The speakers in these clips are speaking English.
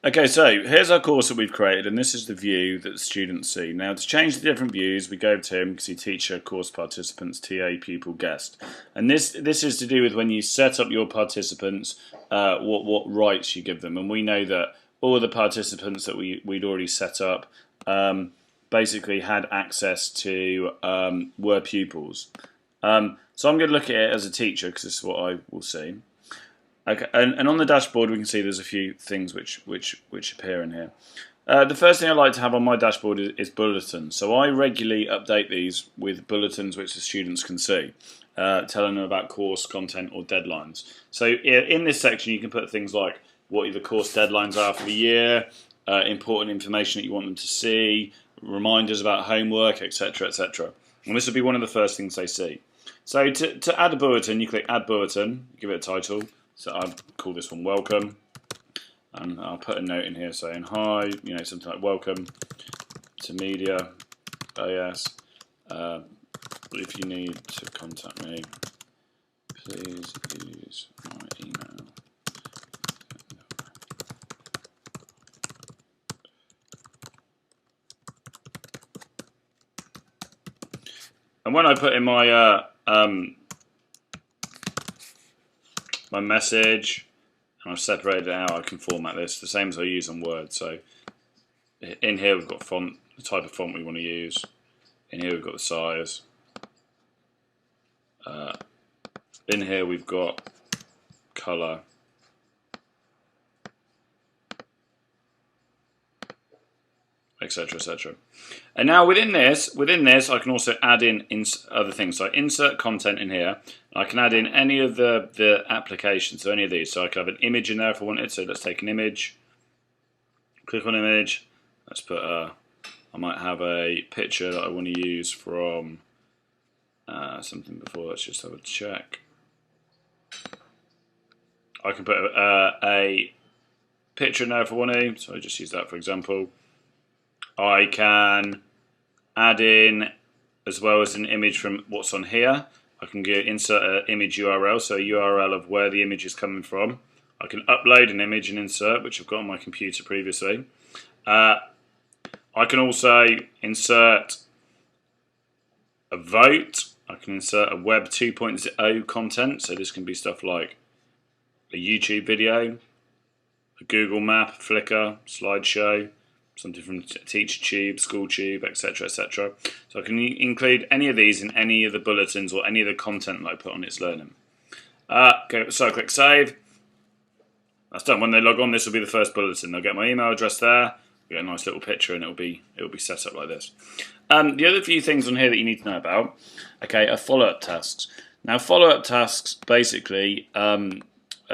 Okay, so here's our course that we've created, and this is the view that the students see. Now, to change the different views, we go to him, because he teacher, course participants, TA, pupil, guest. And this is to do with when you set up your participants, what rights you give them. And we know that all the participants that we'd already set up basically had access to were pupils. So I'm going to look at it as a teacher, because this is what I will see. Okay, and on the dashboard we can see there's a few things which appear in here. The first thing I like to have on my dashboard is bulletins. So I regularly update these with bulletins which the students can see, telling them about course content or deadlines. So in this section you can put things like what the course deadlines are for the year, important information that you want them to see, reminders about homework, etc., etc. And this will be one of the first things they see. So to add a bulletin, you click Add Bulletin, give it a title. So I'll call this one Welcome, and I'll put a note in here saying hi, something like welcome to media AS. If you need to contact me, please use my email. And when I put in my my message, and I've separated it out, I can format this the same as I use on Word. So in here we've got font, the type of font we want to use. In here we've got the size. In here we've got colour. Etc. etc. And now within this I can also add in other things. So I insert content in here. I can add in any of the applications, so any of these. So I could have an image in there if I wanted. So let's take an image. Click on image. Let's put I might have a picture that I want to use from something before. Let's just have a check. I can put a picture in there if I want to. So I just use that for example. I can add in, as well as an image from what's on here, I can insert an image URL, so a URL of where the image is coming from. I can upload an image and insert, which I've got on my computer previously. I can also insert a vote. I can insert a Web 2.0 content, so this can be stuff like a YouTube video, a Google Map, Flickr, slideshow, something from TeacherTube, SchoolTube, etc., etc. So I can include any of these in any of the bulletins or any of the content that I put on It's Learning. Okay, so I click Save. That's done. When they log on, this will be the first bulletin. They'll get my email address there. We'll get a nice little picture, and it'll be set up like this. The other few things on here that you need to know about, okay, are follow-up tasks. Now, follow-up tasks basically are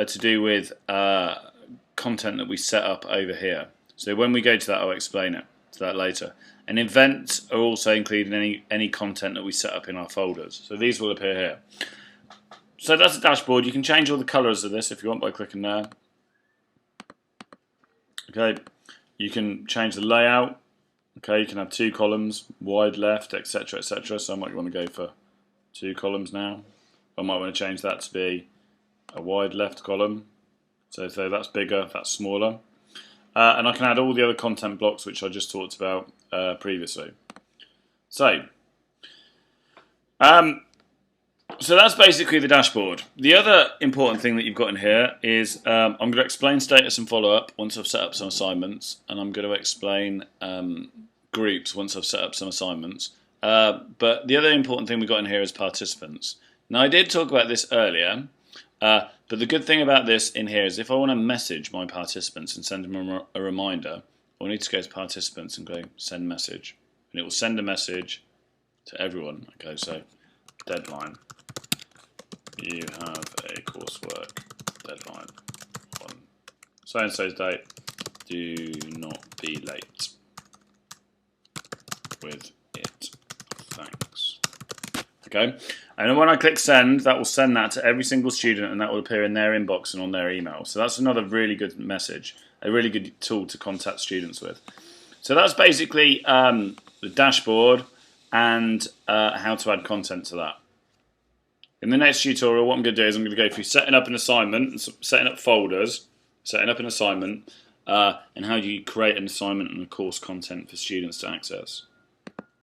to do with content that we set up over here. So when we go to that, I'll explain it to that later. And events are also included in any content that we set up in our folders. So these will appear here. So that's the dashboard. You can change all the colours of this if you want by clicking there. Okay, you can change the layout. Okay, you can have 2 columns, wide left, etc., etc. So I might want to go for 2 columns now. I might want to change that to be a wide left column. So that's bigger, that's smaller. And I can add all the other content blocks which I just talked about previously. So that's basically the dashboard. The other important thing that you've got in here is I'm going to explain status and follow-up once I've set up some assignments, and I'm going to explain groups once I've set up some assignments. But the other important thing we've got in here is participants. Now I did talk about this earlier, but the good thing about this in here is if I want to message my participants and send them a reminder, I need to go to participants and go send message. And it will send a message to everyone. Okay, so deadline. You have a coursework deadline on so-and-so's date. Do not be late with it. Thanks. Okay, and then when I click send, that will send that to every single student, and that will appear in their inbox and on their email. So that's another really good message, a really good tool to contact students with. So that's basically the dashboard and how to add content to that. In the next tutorial, what I'm going to do is I'm going to go through setting up an assignment, setting up folders, setting up an assignment, and how do you create an assignment and a course content for students to access.